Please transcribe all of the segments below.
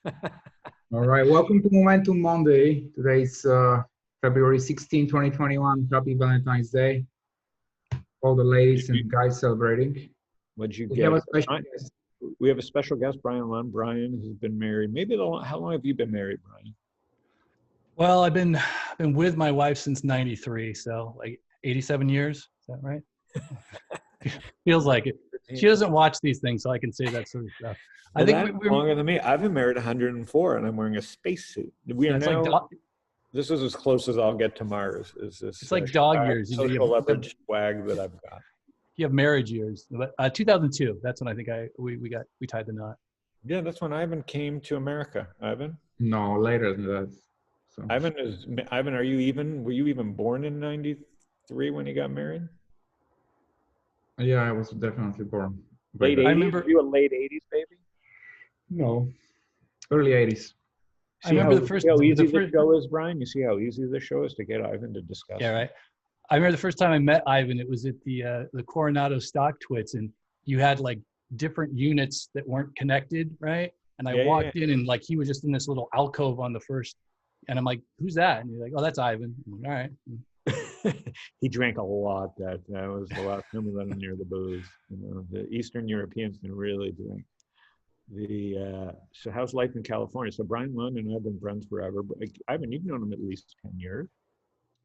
All right, welcome to Momentum Monday. Today's February 16, 2021. Happy Valentine's Day. All the ladies and guys celebrating. What'd you We have get? a special guest. We have a special guest, Brian Lund. Brian has been married. How long have you been married, Brian? Well, I've been with my wife since '93, so like 87 years. Is that right? Feels like it. She doesn't watch these things, so I can say that sort of stuff. Well, I think we're longer than me. I've been married 104, and I'm wearing a spacesuit. We are now. Like this is as close as I'll get to Mars. Is this? It's like dog years. Social leverage swag that I've got. You have marriage years. 2002. That's when I think we tied the knot. Yeah, that's when Ivan came to America. Ivan? No, later than that. So. Ivan, are you even? Were you even born in '93 when you got married? Yeah, I was definitely born. Late 80s? I remember. Were you a late 80s baby? No, early 80s. I remember the first. How easy the show is, Brian? You see how easy the show is to get Ivan to discuss? Yeah, right. I remember the first time I met Ivan. It was at the Coronado Stock Twits, and you had like different units that weren't connected, right? And I walked in, and like he was just in this little alcove on the first, and I'm like, "Who's that?" And he's like, "Oh, that's Ivan." I'm like, all right. He drank a lot. That was the last time we let him near the booze. You know, the Eastern Europeans can really drink. So how's life in California? So Brian Lund and I've been friends forever. But Ivan, you've known him at least 10 years.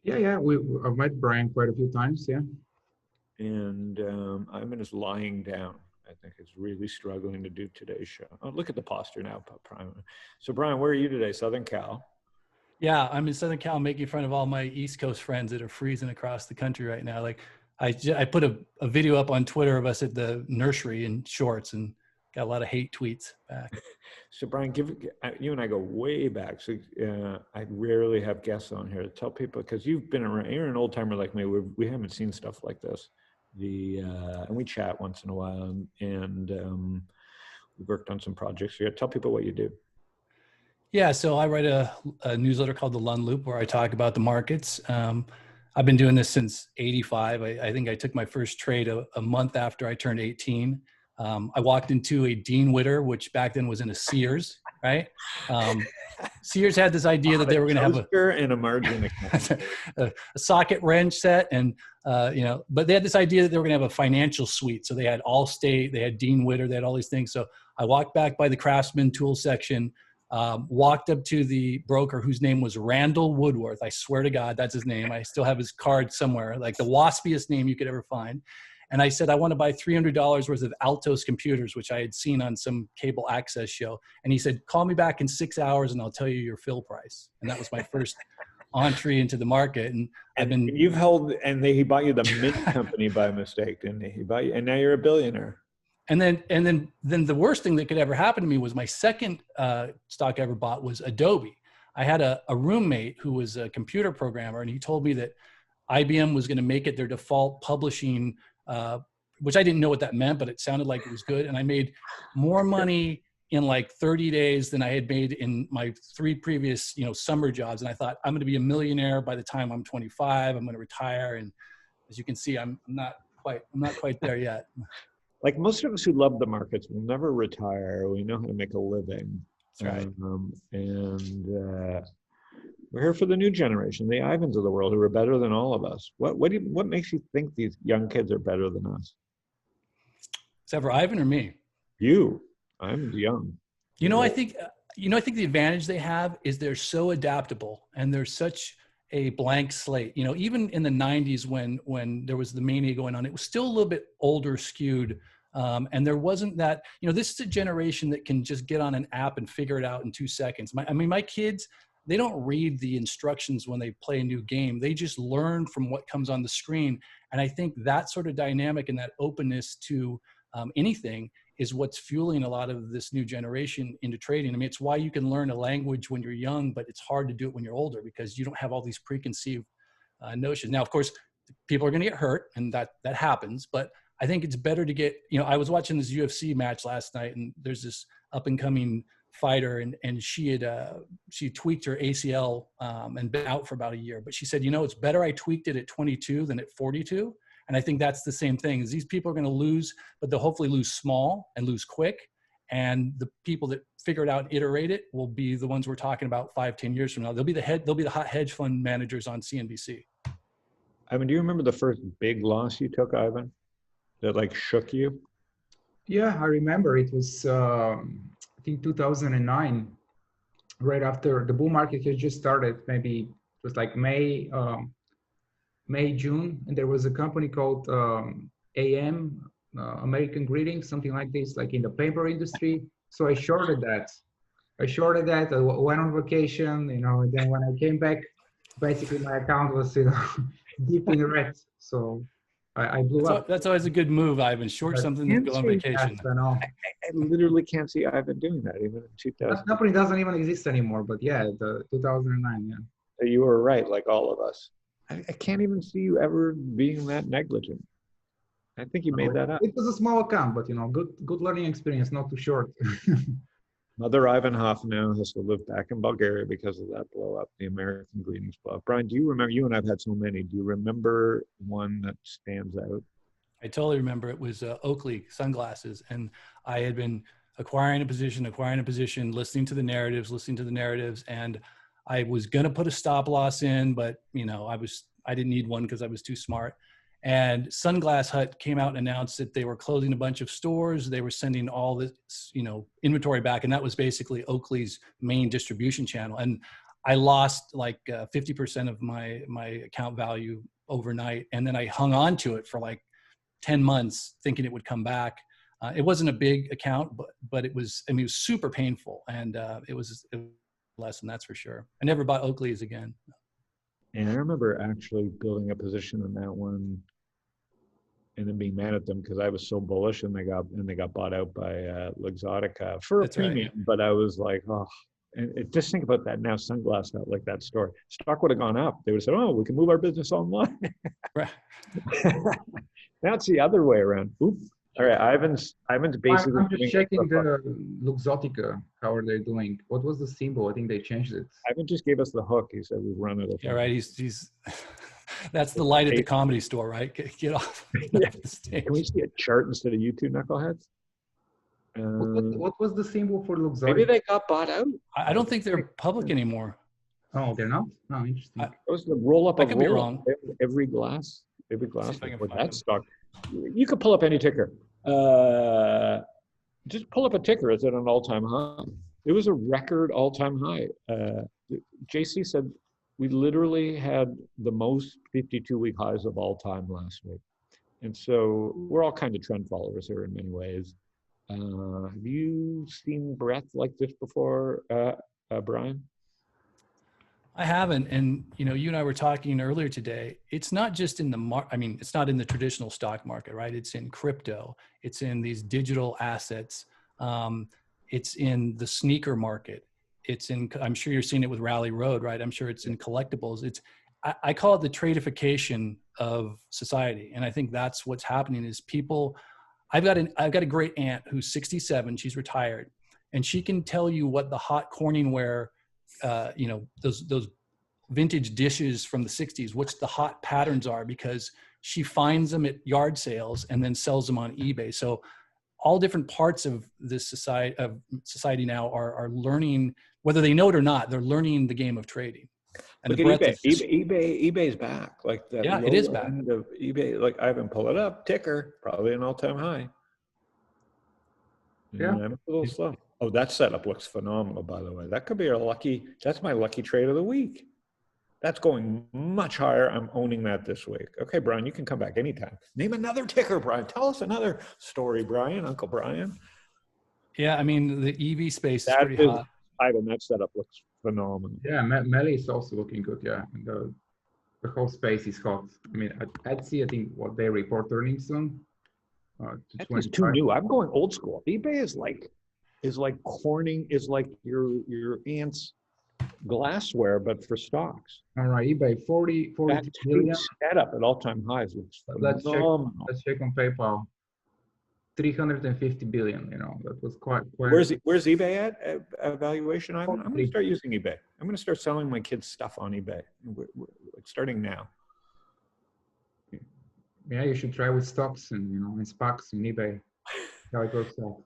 Yeah. I've met Brian quite a few times. Yeah. And Ivan is lying down. I think is really struggling to do today's show. Oh, look at the posture now, Brian. So Brian, where are you today? Southern Cal. Yeah, I'm in Southern Cal making fun of all my East Coast friends that are freezing across the country right now. Like I put a video up on Twitter of us at the nursery in shorts and got a lot of hate tweets back. So Brian, you and I go way back. So I rarely have guests on here. Tell people, because you've been around, you're an old timer like me. We haven't seen stuff like this. And we chat once in a while and we worked on some projects here. Tell people what you do. Yeah, so I write a newsletter called The Lund Loop where I talk about the markets. I've been doing this since '85. I think I took my first trade a month after I turned 18. I walked into a Dean Witter, which back then was in a Sears, right? Sears had this idea that they were going to have a margin a socket wrench set, and but they had this idea that they were going to have a financial suite. So they had Allstate, they had Dean Witter, they had all these things. So I walked back by the Craftsman tool section. Walked up to the broker whose name was Randall Woodworth. I swear to God, that's his name. I still have his card somewhere, like the waspiest name you could ever find. And I said, I want to buy $300 worth of Altos computers, which I had seen on some cable access show. And he said, call me back in 6 hours and I'll tell you your fill price. And that was my first entry into the market. And I've been, he bought you the Mint company by mistake, didn't he? He bought you, and now you're a billionaire. And then the worst thing that could ever happen to me was my second stock I ever bought was Adobe. I had a roommate who was a computer programmer, and he told me that IBM was going to make it their default publishing, which I didn't know what that meant, but it sounded like it was good. And I made more money in like 30 days than I had made in my 3 previous, summer jobs. And I thought, I'm going to be a millionaire by the time I'm 25. I'm going to retire. And as you can see, I'm not quite there yet. Like most of us who love the markets will never retire. We know how to make a living. That's right. We're here for the new generation, the Ivans of the world, who are better than all of us. What makes you think these young kids are better than us? Is that for Ivan or me? You. I'm young. I think the advantage they have is they're so adaptable and they're such a blank slate. Even in the 90s when there was the mania going on, it was still a little bit older skewed. And there wasn't that, this is a generation that can just get on an app and figure it out in 2 seconds. My kids, they don't read the instructions when they play a new game. They just learn from what comes on the screen. And I think that sort of dynamic and that openness to anything is what's fueling a lot of this new generation into trading. It's why you can learn a language when you're young, but it's hard to do it when you're older because you don't have all these preconceived notions. Now, of course, people are going to get hurt, and that happens. But I think it's better to get. I was watching this UFC match last night, and there's this up and coming fighter, and she tweaked her ACL and been out for about a year. But she said, it's better I tweaked it at 22 than at 42. And I think that's the same thing. Is these people are going to lose, but they'll hopefully lose small and lose quick. And the people that figure it out and iterate it will be the ones we're talking about 5-10 years from now. They'll be the hot hedge fund managers on CNBC. Ivan, do you remember the first big loss you took, Ivan, that like shook you? Yeah, I remember it was, I think 2009, right after the bull market had just started. Maybe it was like May, June, and there was a company called AM, American Greetings, something like this, like in the paper industry. So I shorted that. I went on vacation, and then when I came back, basically my account was, deep in red. So I blew up. That's always a good move, Ivan. Short something and go on vacation. Yes, I know. I literally can't see Ivan doing that even in 2000. That company doesn't even exist anymore, but yeah, the 2009, yeah. You were right, like all of us. I can't even see you ever being that negligent. I think you made that up. It was a small account, but good learning experience, not too short. Mother Ivanhoff now has to live back in Bulgaria because of that blow up, the American Greetings blow up. Brian, do you remember, you and I've had so many, do you remember one that stands out? I totally remember. It was Oakley sunglasses. And I had been acquiring a position, listening to the narratives. And I was going to put a stop loss in, but I didn't need one because I was too smart. And Sunglass Hut came out and announced that they were closing a bunch of stores. They were sending all this, inventory back. And that was basically Oakley's main distribution channel. And I lost like 50% of my account value overnight. And then I hung on to it for like 10 months thinking it would come back. It wasn't a big account, but it was super painful. And it was a lesson, that's for sure. I never bought Oakley's again. And I remember actually building a position in that one and then being mad at them because I was so bullish and they got bought out by Luxottica for a premium. Right. But I was like, oh, and just think about that now, Sunglass Hut, like that story. Stock would have gone up. They would have said, oh, we can move our business online. Right. Now it's the other way around. Oops. All right, Ivan's basically. I'm just checking the Luxottica. How are they doing? What was the symbol? I think they changed it. Ivan just gave us the hook. He said we've run out of time. Yeah, right. He's that's the light at the comedy store, right? Get off. Yeah. The stage. Can we see a chart instead of you two knuckleheads? What was the symbol for Luxottica? Maybe they got bought out. I don't think they're public anymore. Oh, they're not? Oh, interesting. It was the roll up. I could be wrong. Every glass with that stock. You could pull up any ticker. Just pull up a ticker. It's at an all-time high. It was a record all-time high. JC said we literally had the most 52-week highs of all time last week. And so we're all kind of trend followers here in many ways. Have you seen breadth like this before, Brian? I haven't. And, you and I were talking earlier today, it's not just in it's not in the traditional stock market, right? It's in crypto. It's in these digital assets. It's in the sneaker market. I'm sure you're seeing it with Rally Road, right? I'm sure it's in collectibles. I call it the tradification of society. And I think that's what's happening is people, I've got a great aunt who's 67, she's retired, and she can tell you what the hot Corningware, those vintage dishes from the 60s, which the hot patterns are, because she finds them at yard sales and then sells them on eBay. So all different parts of this society now are learning, whether they know it or not, they're learning the game of trading. And look at eBay. eBay's back. Like that. Yeah, it is back. Of eBay, like I haven't pulled it up. Ticker, probably an all-time high. Yeah. I'm a little slow. Oh, that setup looks phenomenal, by the way. That could be that's my lucky trade of the week. That's going much higher. I'm owning that this week. Okay, Brian, you can come back anytime. Name another ticker, Brian. Tell us another story, Brian, Uncle Brian. Yeah, the EV space is pretty hot. Ivan, that setup looks phenomenal. Yeah, Melly is also looking good, yeah. And the whole space is hot. Etsy, I think, they report earnings soon. It's too new. I'm going old school. eBay is like Corning, is like your aunt's glassware, but for stocks. All right, eBay 40 billion. Setup at all-time highs. Let's check on PayPal. 350 billion. That was quite. Where's eBay at valuation? I'm going to start using eBay. I'm going to start selling my kids stuff on eBay. We're starting now. Yeah, you should try with stocks and in SPACs and eBay. How it works out.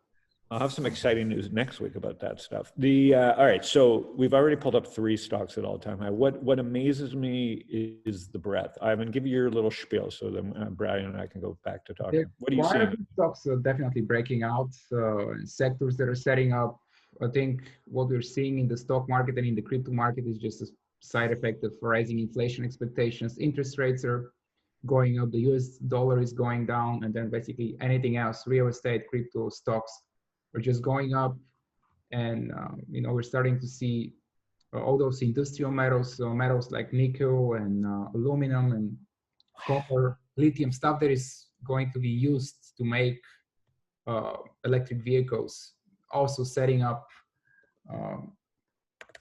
I'll have some exciting news next week about that stuff. All right, so we've already pulled up 3 stocks at all-time high. What amazes me is the breadth. Ivan, give you your little spiel so that Brian and I can go back to talking. What are you Quite a seeing? few stocks are definitely breaking out. Sectors that are setting up. I think what we're seeing in the stock market and in the crypto market is just a side effect of rising inflation expectations. Interest rates are going up. The US dollar is going down, and then basically anything else, real estate, crypto, stocks, are just going up. And we're starting to see all those industrial metals, metals like nickel and aluminum and copper, lithium, stuff that is going to be used to make electric vehicles, also setting up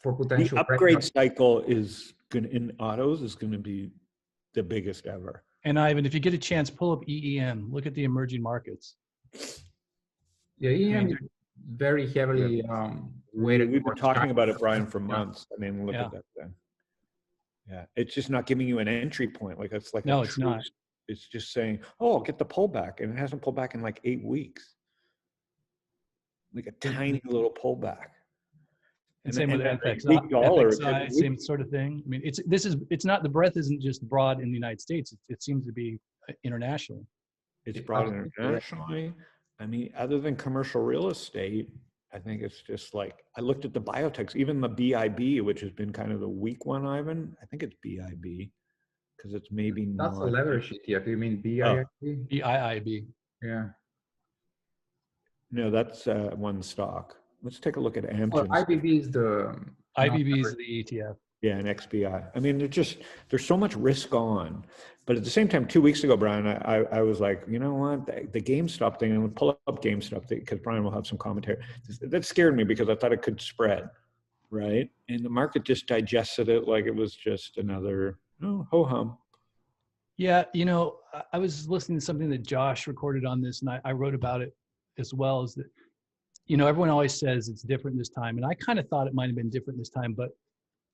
for potential The upgrade cycle in autos is going to be the biggest ever. And Ivan, if you get a chance, pull up EEM. Look at the emerging markets. Yeah, EEM is very heavily weighted. We've been talking about it, Brian, for months. I mean, look at that thing. Yeah, it's just not giving you an entry point. Like it's like no, it's not. It's just saying, "Oh, I'll get the pullback," and it hasn't pulled back in like 8 weeks. Like a tiny little pullback. And same with FX, FXI, same sort of thing. I mean, it's not, the breadth isn't just broad in the United States. It seems to be international. It's broad internationally. I mean, other than commercial real estate, I think it's just like, I looked at the biotechs, even the BIB, which has been kind of the weak one, Ivan. I think it's BIB because it's maybe That's not. a leverage ETF. You mean BIB? BIIB. Yeah. No, that's one stock. Let's take a look at Amgen. IBB is the ETF. Yeah, and XBI. I mean, there's so much risk on, but at the same time, 2 weeks ago, Brian, I was like, you know what, the GameStop thing, and we'll pull up GameStop because Brian will have some commentary. That scared me because I thought it could spread, right? And the market just digested it like it was just another ho hum. Yeah, I was listening to something that Josh recorded on this, and I wrote about it as well. Is that everyone always says it's different this time, and I kind of thought it might have been different this time, but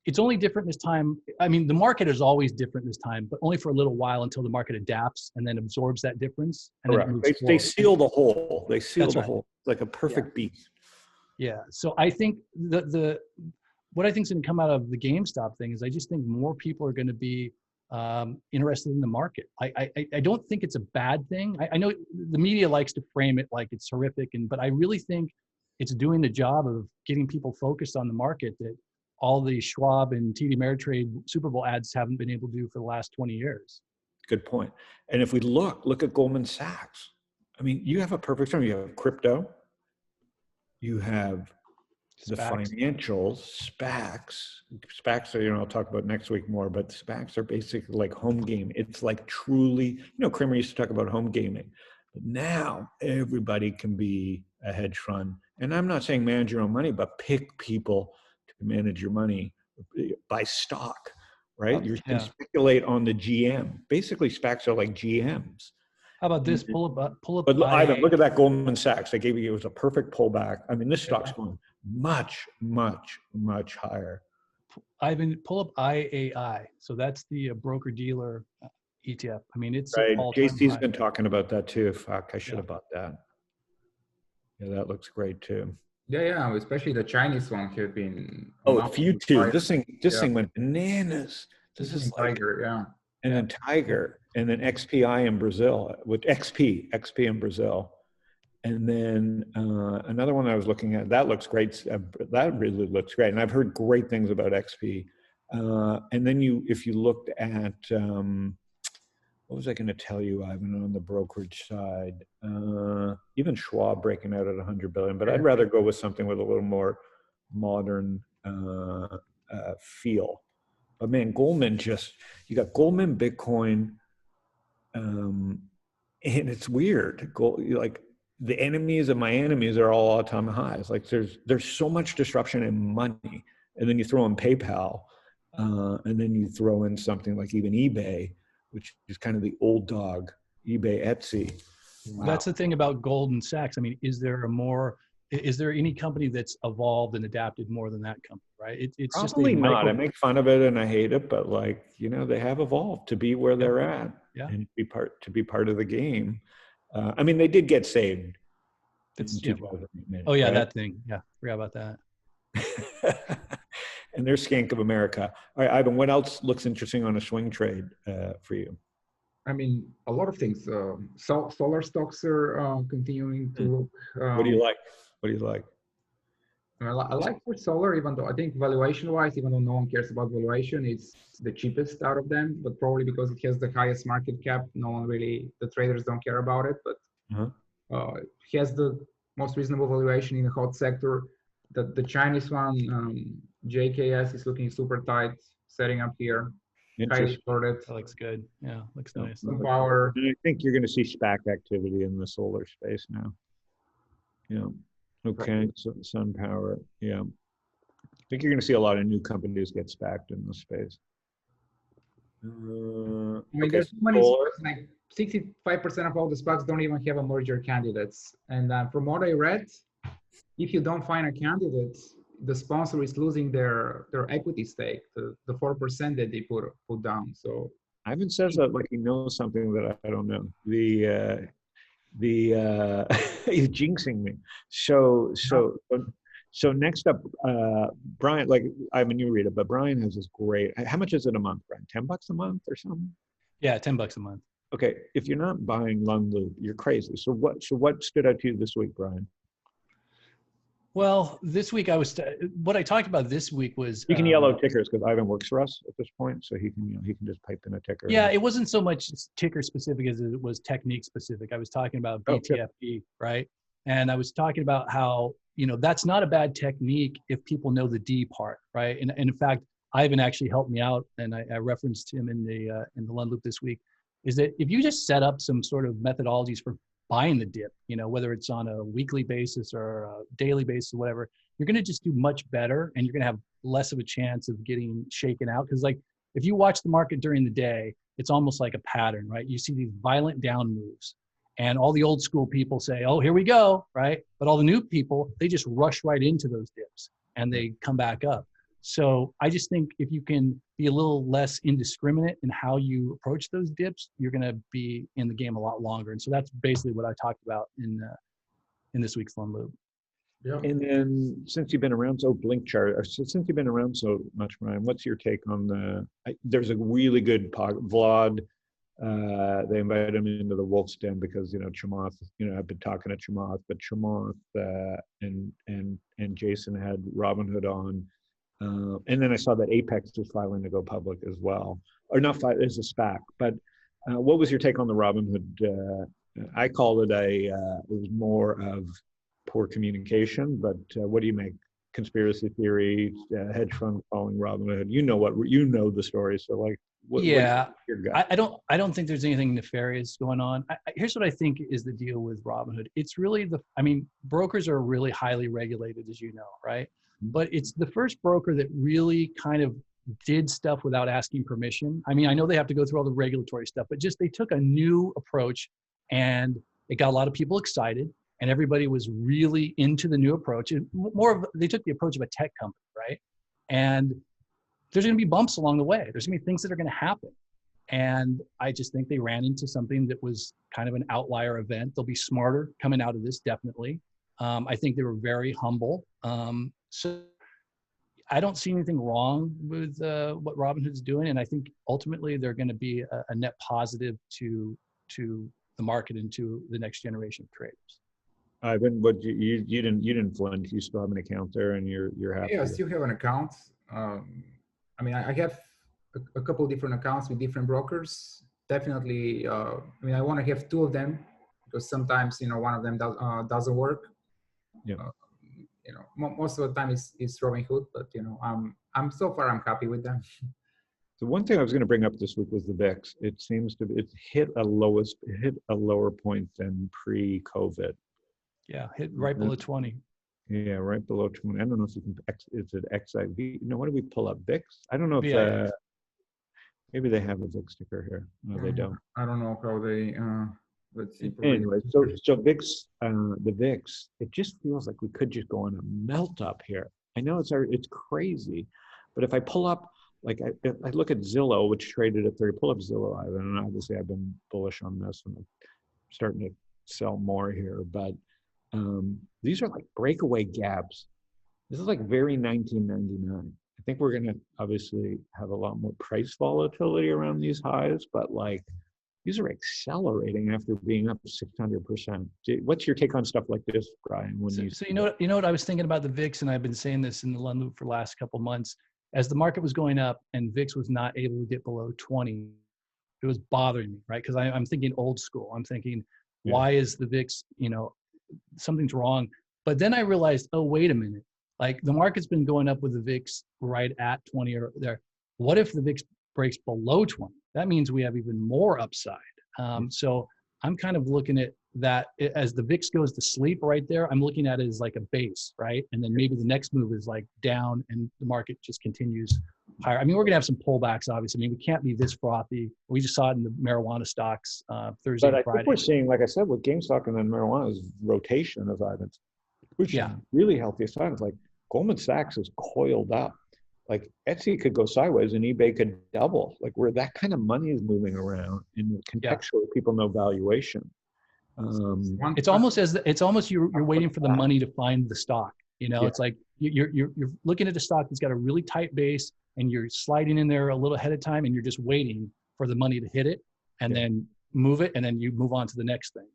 it's only different this time. I mean, the market is always different this time, but only for a little while until the market adapts and then absorbs that difference. And correct. Then they seal the hole. They seal the hole like a perfect beast. Yeah. So I think what I think is going to come out of the GameStop thing is I just think more people are going to be interested in the market. I don't think it's a bad thing. I know the media likes to frame it like it's horrific, but I really think it's doing the job of getting people focused on the market that all the Schwab and TD Ameritrade Super Bowl ads haven't been able to do for the last 20 years. Good point. And if we look at Goldman Sachs. I mean, you have a perfect term. You have crypto. You have the financials, SPACs. SPACs are, I'll talk about next week more, but SPACs are basically like home game. It's like truly, Kramer used to talk about home gaming. But now everybody can be a hedge fund. And I'm not saying manage your own money, but pick people to manage your money by stock, right? You can speculate on the GM. Basically, SPACs are like GMs. How about this? Pull up. But Ivan, look at that Goldman Sachs. I gave you, it was a perfect pullback. I mean, this stock's going much, much, much higher. Ivan, pull up IAI. So that's the broker dealer ETF. I mean, it's right. JC's been talking about that too. Fuck, I should have bought that. Yeah, that looks great too. Yeah, especially the Chinese one have been. Future. This thing went bananas. This is like Tiger, and then Tiger, and then XPI in Brazil, with XP in Brazil. And then another one I was looking at, that looks great. That really looks great. And I've heard great things about XP. And then if you looked at, what was I going to tell you, Ivan, on the brokerage side? Even Schwab breaking out at 100 billion, but I'd rather go with something with a little more modern feel. But man, Goldman you got Goldman, Bitcoin, and it's weird. Like the enemies of my enemies are all all-time highs. Like there's so much disruption in money, and then you throw in PayPal, and then you throw in something like even eBay, which is kind of the old dog, eBay, Etsy. Wow. That's the thing about Goldman Sachs. I mean, is there any company that's evolved and adapted more than that company, right? It's probably just not. I make fun of it and I hate it, but they have evolved to be where they're at and to be part of the game. I mean, they did get saved It's, in yeah. 2008, Oh yeah, right? that thing. Yeah, forgot about that. And they're skank of America. All right, Ivan, what else looks interesting on a swing trade for you? I mean, a lot of things. Solar stocks are continuing to look. What do you like? What do you like? I like for solar, even though I think valuation-wise, even though no one cares about valuation, it's the cheapest out of them. But probably because it has the highest market cap, no one really, the traders don't care about it. But it has the most reasonable valuation in the hot sector. The Chinese one, JKS, is looking super tight, setting up here. Highly shorted. That looks good. Yeah, looks nice. Some power. And I think you're going to see SPAC activity in the solar space now. Yeah. Okay. So SunPower. Yeah. I think you're going to see a lot of new companies get SPACed in this space. I mean, Okay. there's so many SPACs, like 65% of all the SPACs don't even have a merger candidates. And from what I read, if you don't find a candidate, the sponsor is losing their equity stake, the 4% that they put down. So Ivan says that like he knows something that I don't know. He's jinxing me. So next up, Brian, like Ivan, you read it, but Brian has this great. How much is it a month, Brian? $10 a month or something? Yeah, $10 a month. Okay, if you're not buying Lund, you're crazy. So what stood out to you this week, Brian? Well, this week what I talked about this week was you can yellow tickers because Ivan works for us at this point, so he can just pipe in a ticker. Yeah, it wasn't so much ticker specific as it was technique specific. I was talking about BTFP, right? And I was talking about how that's not a bad technique if people know the D part, right? And in fact, Ivan actually helped me out, and I referenced him in the Lund Loop this week. Is that if you just set up some sort of methodologies for buying the dip, whether it's on a weekly basis or a daily basis or whatever, you're going to just do much better, and you're going to have less of a chance of getting shaken out. Because like if you watch the market during the day, it's almost like a pattern, right? You see these violent down moves, and all the old school people say, oh, here we go, right? But all the new people, they just rush right into those dips and they come back up. So I just think if you can be a little less indiscriminate in how you approach those dips, you're going to be in the game a lot longer. And so that's basically what I talked about in this week's Lund Loop. Yeah. And then since you've been around, since you've been around so much, Ryan, what's your take on there's a really good Vlad. They invited him into the Wolf's Den because, Chamath, I've been talking to Chamath, but Chamath and Jason had Robinhood on. And then I saw that Apex is filing to go public as well, or not as a SPAC. But what was your take on the Robinhood? I call it it was more of poor communication. But what do you make? Conspiracy theory, hedge fund following Robinhood. You know the story. So like, what's your gut? I don't think there's anything nefarious going on. Here's what I think is the deal with Robinhood. It's really brokers are really highly regulated, as you know, right? But it's the first broker that really kind of did stuff without asking permission. I mean, I know they have to go through all the regulatory stuff, but just they took a new approach and it got a lot of people excited and everybody was really into the new approach. They took the approach of a tech company, right? And there's going to be bumps along the way. There's going to be things that are going to happen. And I just think they ran into something that was kind of an outlier event. They'll be smarter coming out of this, definitely. I think they were very humble. So I don't see anything wrong with what Robinhood's doing, and I think ultimately they're going to be a net positive to the market and to the next generation of traders. Ivan, but you didn't flinch. You still have an account there, and you're happy. Yeah, I still have an account. I mean, I have a couple of different accounts with different brokers. Definitely, I want to have two of them because sometimes one of them doesn't work. Yeah. Most of the time it's Robinhood, but I'm so far I'm happy with them. The one thing I was going to bring up this week was the VIX. It seems to it's hit a lower point than pre-COVID. Yeah, hit right below 20. Yeah, right below 20. I don't know if you can. Is it XIV? What do we pull up? VIX? I don't know if maybe they have a VIX sticker here. No, they don't. I don't know how they. Let's see. Anyway, so VIX, the VIX, it just feels like we could just go on a melt up here. I know it's crazy, but if I pull up, like I look at Zillow, which traded at 30, pull up Zillow, and obviously I've been bullish on this, and I'm starting to sell more here. But these are like breakaway gaps. This is like very 1999. I think we're going to obviously have a lot more price volatility around these highs, but like these are accelerating after being up 600%. What's your take on stuff like this, Brian? When So you know what I was thinking about the VIX, and I've been saying this in the London Loop for the last couple of months. As the market was going up and VIX was not able to get below 20, it was bothering me, right? Because I'm thinking old school. I'm thinking, why is the VIX, something's wrong. But then I realized, oh, wait a minute. Like the market's been going up with the VIX right at 20 or there. What if the VIX breaks below 20? That means we have even more upside. So I'm kind of looking at that as the VIX goes to sleep right there. I'm looking at it as like a base, right? And then maybe the next move is like down and the market just continues higher. I mean, we're going to have some pullbacks, obviously. I mean, we can't be this frothy. We just saw it in the marijuana stocks Thursday and Friday. But I think we're seeing, like I said, with GameStop and then marijuana is rotation of items, which is really healthy signs. Like Goldman Sachs is coiled up. Like Etsy could go sideways and eBay could double. Like where that kind of money is moving around, and contextually people know valuation. It's almost you're waiting for the money to find the stock. It's like you're looking at a stock that's got a really tight base, and you're sliding in there a little ahead of time, and you're just waiting for the money to hit it, and then move it, and then you move on to the next thing.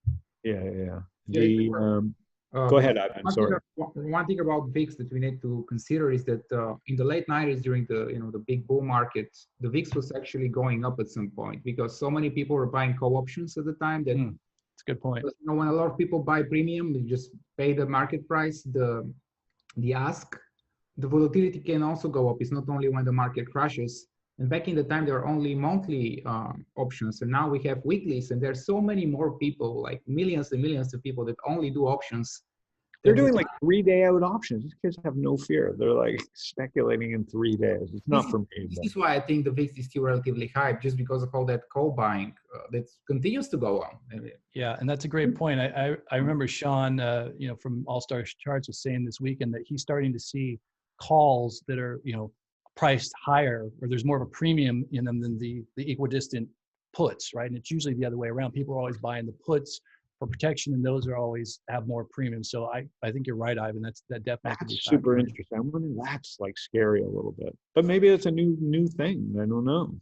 Go ahead, Ivan. Sorry. One thing about VIX that we need to consider is that in the late 90s, during the big bull market, the VIX was actually going up at some point because so many people were buying call options at the time that. That's a good point. When a lot of people buy premium, they just pay the market price, the ask. The volatility can also go up. It's not only when the market crashes. And back in the time, there were only monthly options, and now we have weeklies. And there's so many more people, like millions and millions of people that only do options. They're doing like 3-day out options. These kids have no fear. They're like speculating in 3 days. It's not for me. This is why I think the VIX is still relatively high, just because of all that call buying that continues to go on. Yeah, and that's a great point. I remember Sean, from All Star Charts was saying this weekend that he's starting to see calls that are, priced higher, or there's more of a premium in them than the equidistant puts, right? And it's usually the other way around. People are always buying the puts for protection, and those are always have more premium. So I think you're right, Ivan. That definitely that's super interesting. I'm wondering, that's like scary a little bit, but maybe it's a new thing. I don't know.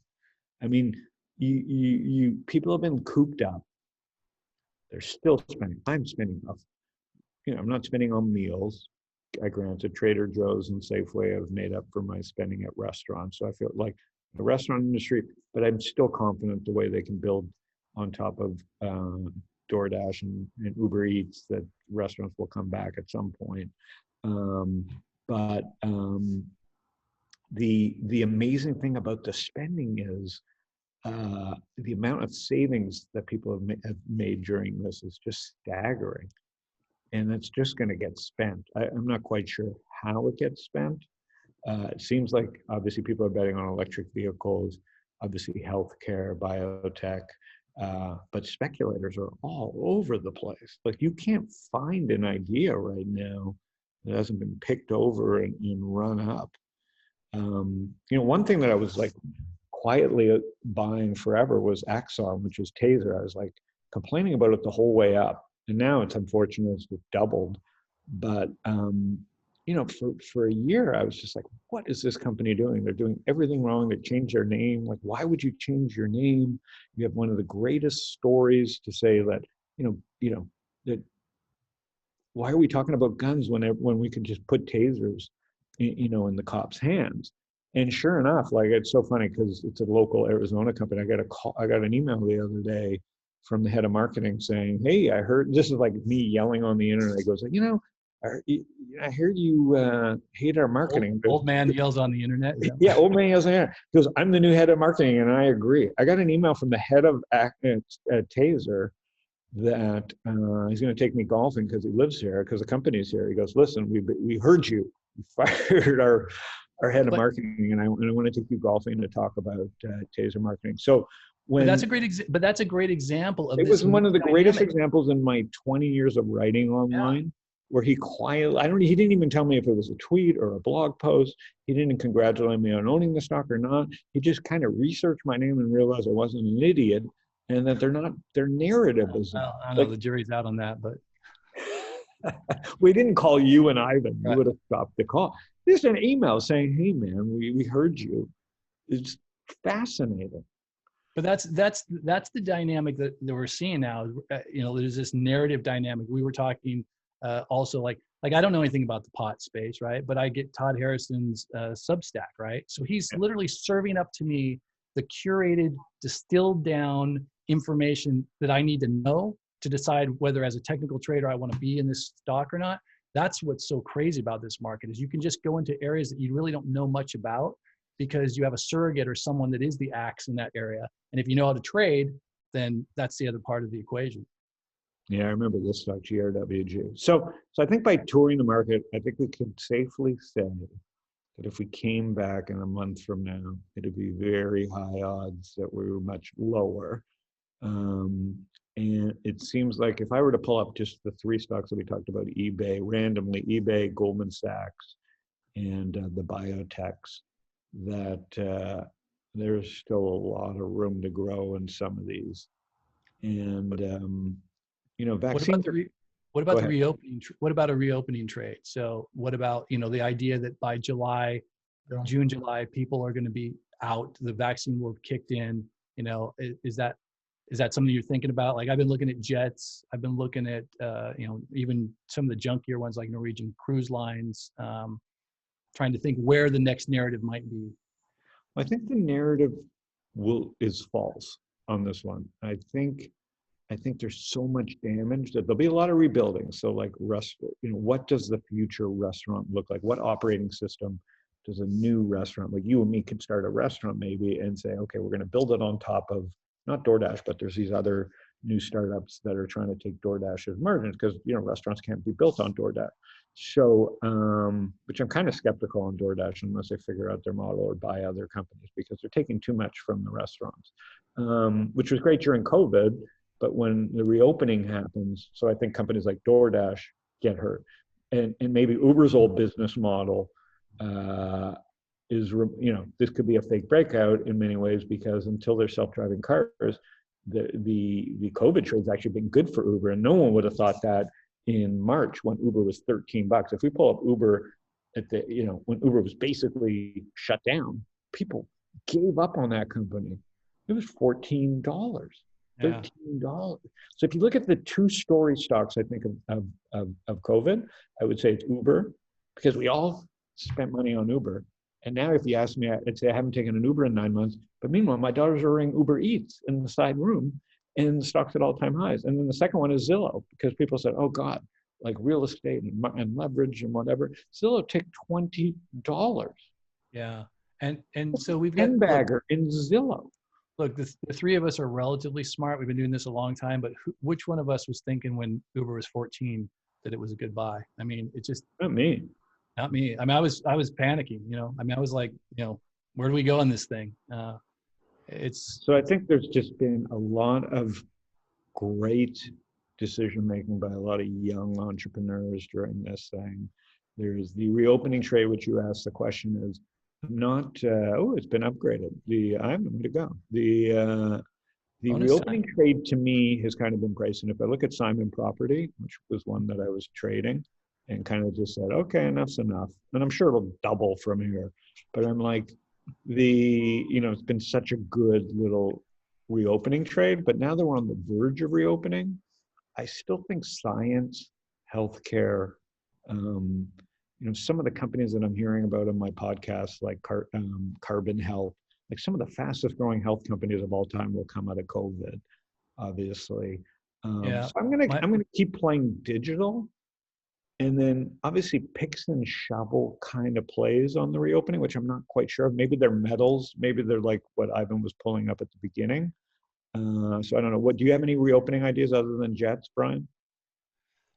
I mean, you people have been cooped up. They're still spending. I'm spending off. I'm not spending on meals. I granted Trader Joe's and Safeway have made up for my spending at restaurants. So I feel like the restaurant industry, but I'm still confident the way they can build on top of DoorDash and Uber Eats that restaurants will come back at some point. But the amazing thing about the spending is the amount of savings that people have made during this is just staggering. And it's just going to get spent. I'm not quite sure how it gets spent. It seems like obviously people are betting on electric vehicles, obviously healthcare, biotech, but speculators are all over the place. Like you can't find an idea right now that hasn't been picked over and run up. One thing that I was like quietly buying forever was Axon, which was Taser. I was like complaining about it the whole way up. And now it's unfortunate it's doubled. But, for a year, I was just like, what is this company doing? They're doing everything wrong. They changed their name. Like, why would you change your name? You have one of the greatest stories to say that, that why are we talking about guns when we could just put tasers, in the cops' hands? And sure enough, like, it's so funny because it's a local Arizona company. I got an email the other day from the head of marketing saying, hey, I heard, this is like me yelling on the internet. He goes, I heard you hate our marketing. Old man yells on the internet. Yeah, old man yells on the internet. He goes, I'm the new head of marketing, and I agree. I got an email from the head of Taser that he's going to take me golfing because he lives here, because the company's here. He goes, listen, we heard you. We fired our head of marketing, and I want to take you golfing to talk about Taser marketing. So but that's a great example of it. It was one of the greatest examples in my 20 years of writing online, where he quietly, he didn't even tell me if it was a tweet or a blog post. He didn't congratulate me on owning the stock or not. He just kind of researched my name and realized I wasn't an idiot, and that their narrative is. I don't know, the jury's out on that, but. We didn't call you and Ivan. You Right. would have stopped the call. Just an email saying, "Hey, man, we heard you." It's fascinating. But that's the dynamic that we're seeing now. You know, there's this narrative dynamic. We were talking also like I don't know anything about the pot space, right? But I get Todd Harrison's Substack, right? So he's literally serving up to me the curated, distilled down information that I need to know to decide whether, as a technical trader, I want to be in this stock or not. That's what's so crazy about this market, is you can just go into areas that you really don't know much about because you have a surrogate or someone that is the axe in that area. And if you know how to trade, then that's the other part of the equation. Yeah, I remember this stock, GRWG. So I think by touring the market, I think we can safely say that if we came back in a month from now, it'd be very high odds that we were much lower. And it seems like if I were to pull up just the three stocks that we talked about, eBay, randomly, eBay, Goldman Sachs, and the biotechs, that there's still a lot of room to grow in some of these. And, you know, vaccines. What about the reopening? What about a reopening trade? So what about, you know, the idea that by July, June, July, people are going to be out, the vaccine will have kicked in, you know, is that something you're thinking about? Like, I've been looking at jets. I've been looking at, you know, even some of the junkier ones like Norwegian Cruise Lines, trying to think where the next narrative might be. I think the narrative is false on this one. I think there's so much damage that there'll be a lot of rebuilding. So like you know, what does the future restaurant look like? What operating system does a new restaurant, like you and me could start a restaurant maybe and say, okay, we're going to build it on top of not DoorDash, but there's these other new startups that are trying to take DoorDash's margins because, you know, restaurants can't be built on DoorDash. So, which I'm kind of skeptical on DoorDash unless they figure out their model or buy other companies because they're taking too much from the restaurants, which was great during COVID. But when the reopening happens, so I think companies like DoorDash get hurt. And maybe Uber's old business model is, you know, this could be a fake breakout in many ways because until they're self-driving cars, the COVID trade's actually been good for Uber. And no one would have thought that in March when Uber was $13. If we pull up Uber at the, you know, when Uber was basically shut down, people gave up on that company. It was $14. $13. So if you look at the two story stocks, I think of COVID, I would say it's Uber because we all spent money on Uber. And now if you ask me, I'd say I haven't taken an Uber in 9 months. But meanwhile, my daughters are ordering Uber Eats in the side room and the stock's at all-time highs. And then the second one is Zillow because people said, oh God, like real estate and leverage and whatever. Zillow took $20. Yeah. And so we've got 10-bagger in Zillow. Look, the three of us are relatively smart. We've been doing this a long time, but which one of us was thinking when Uber was 14 that it was a good buy? I mean, it's just Not me. Not me. I mean, I was panicking, you know. I mean, I was like, you know, where do we go on this thing? So I think there's just been a lot of great decision making by a lot of young entrepreneurs during this thing. There's the reopening trade, which you asked. The question is not, it's been upgraded. I have nowhere to go. The reopening trade to me has kind of been priced. And if I look at Simon Property, which was one that I was trading and kind of just said, okay, enough's enough. And I'm sure it'll double from here. But I'm like, you know, it's been such a good little reopening trade, but now that we're on the verge of reopening, I still think science, healthcare, you know, some of the companies that I'm hearing about on my podcast, like Carbon Health, like some of the fastest growing health companies of all time will come out of COVID, obviously. So I'm gonna keep playing digital. And then obviously picks and shovel kind of plays on the reopening, which I'm not quite sure of. Maybe they're metals. Maybe they're like what Ivan was pulling up at the beginning. So I don't know. Do you have any reopening ideas other than jets, Brian?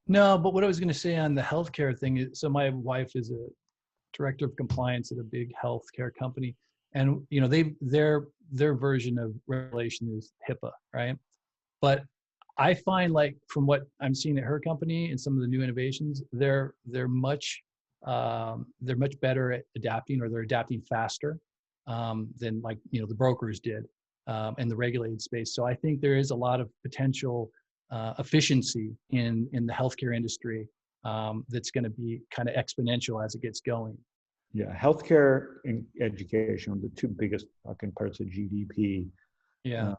No, but what I was going to say on the healthcare thing is, so my wife is a director of compliance at a big healthcare company. And, you know, their version of regulation is HIPAA, right? But I find, like, from what I'm seeing at her company and some of the new innovations, they're much better at adapting, or they're adapting faster than, like, you know, the brokers did in the regulated space. So I think there is a lot of potential efficiency in the healthcare industry that's going to be kind of exponential as it gets going. Yeah, healthcare and education, the two biggest fucking parts of GDP. Yeah.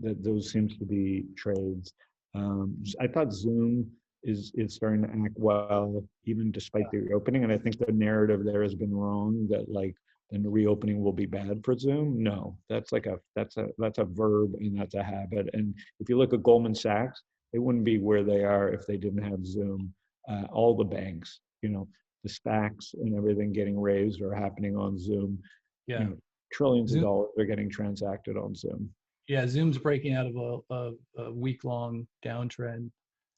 That those seems to be trades. I thought Zoom is starting to act well, even despite the reopening. And I think the narrative there has been wrong that like then the reopening will be bad for Zoom. No, that's a verb and that's a habit. And if you look at Goldman Sachs, they wouldn't be where they are if they didn't have Zoom. All the banks, you know, the SPACs and everything getting raised are happening on Zoom. Yeah. You know, trillions Zoom, of dollars are getting transacted on Zoom. Yeah, Zoom's breaking out of a week-long downtrend.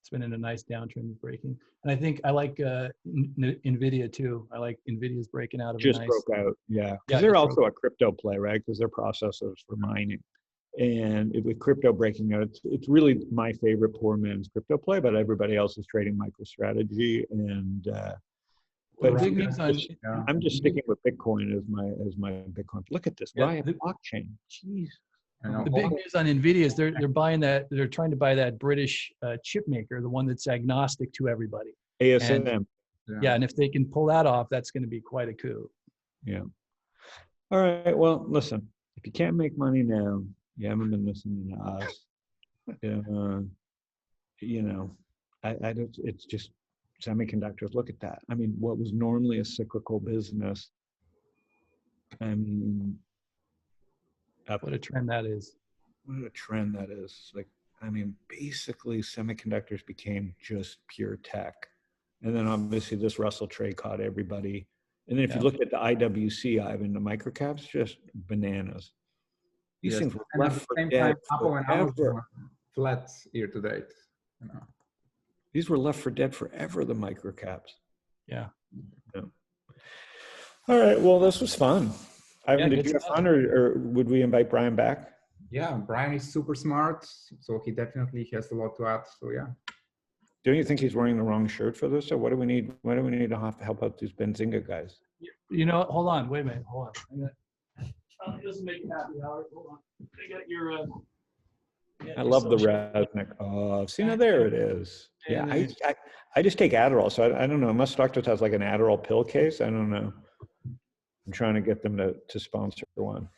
It's been in a nice downtrend breaking. And I think I like Nvidia too. I like Nvidia's breaking out of Just a nice. broke out, yeah. Because Yeah, they're just also a crypto play, right? Because they're processors for mining. And with crypto breaking out, it's really my favorite poor man's crypto play, but everybody else is trading MicroStrategy. And The but big news on I'm just sticking with Bitcoin as my Bitcoin. Look at this, buy a blockchain. Jeez. The big news on Nvidia is they're buying that. They're trying to buy that British chip maker, the one that's agnostic to everybody. ASM. And, yeah, and if they can pull that off, that's going to be quite a coup. Yeah. All right. Well, listen. If you can't make money now, you haven't been listening to us. You know, I don't. It's just semiconductors. Look at that. I mean, what was normally a cyclical business. I mean, what a trend that is. What a trend that is. Like, I mean, basically semiconductors became just pure tech. And then obviously this Russell trade caught everybody. And then if you look at the IWC, Ivan, the microcaps, just bananas. These things were left for dead forever. Flat year to date. You know. These were left for dead forever, the microcaps. Yeah. All right. Well, this was fun. Ivan, did you have fun, or would we invite Brian back? Yeah, Brian is super smart, so he definitely has a lot to add. So yeah. Don't you think he's wearing the wrong shirt for this, or what do we need? What do we need to help out these Benzinga guys? You know, hold on, wait a minute, hold on. It doesn't make you happy, Howard. Hold on. I got your. I love the Resnick. Oh, see, now there it is. Yeah, I just take Adderall, so I don't know. Unless Doctors has like an Adderall pill case, I don't know. I'm trying to get them to sponsor one.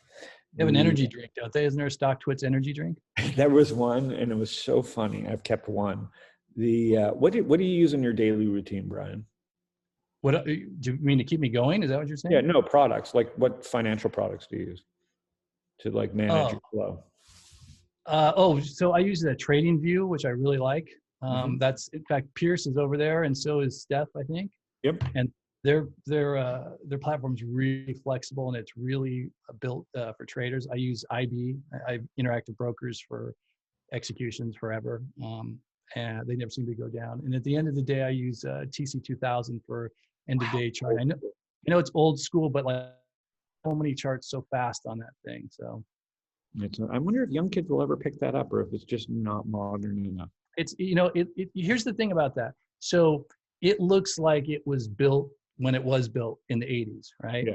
They have an energy drink, don't they? Isn't there a StockTwits energy drink? There was one, and it was so funny. I've kept one. What do you use in your daily routine, Brian? What do you mean, to keep me going? Is that what you're saying? Yeah, no, products. Like, what financial products do you use to like manage your flow? So I use the Trading View, which I really like. That's, in fact, Pierce is over there, and so is Steph, I think. Yep. And their platform's really flexible, and it's really built for traders. I use IB, Interactive Brokers, for executions forever, and they never seem to go down. And at the end of the day, I use TC2000 for end of day chart. I know it's old school, but like so many charts so fast on that thing. So I wonder if young kids will ever pick that up, or if it's just not modern enough. It's, here's the thing about that. So it looks like it was built when it was built in the 80s, right? Yeah.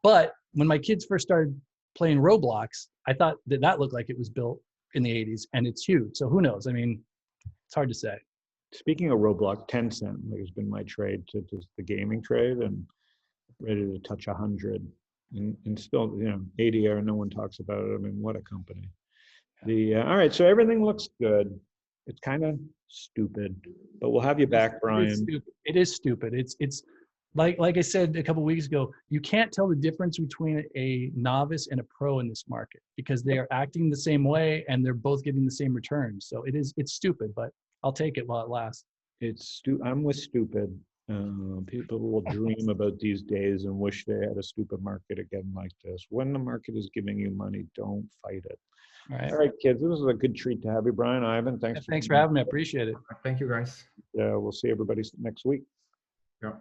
But when my kids first started playing Roblox, I thought that looked like it was built in the 80s, and it's huge. So who knows? I mean, it's hard to say. Speaking of Roblox, Tencent has been my trade to the gaming trade, and ready to touch 100, and still, 80 or no one talks about it. I mean, what a company. All right, so everything looks good. It's kind of stupid, but we'll have you back, Brian. It is stupid. It's like I said a couple of weeks ago, you can't tell the difference between a novice and a pro in this market, because they are acting the same way and they're both getting the same returns. So it's stupid, but I'll take it while it lasts. I'm with stupid. People will dream about these days and wish they had a stupid market again like this. When the market is giving you money, don't fight it. All right, kids. This was a good treat to have you, Brian. Ivan, thanks. Thanks for having me. I appreciate it. Thank you, guys. We'll see everybody next week. Yeah.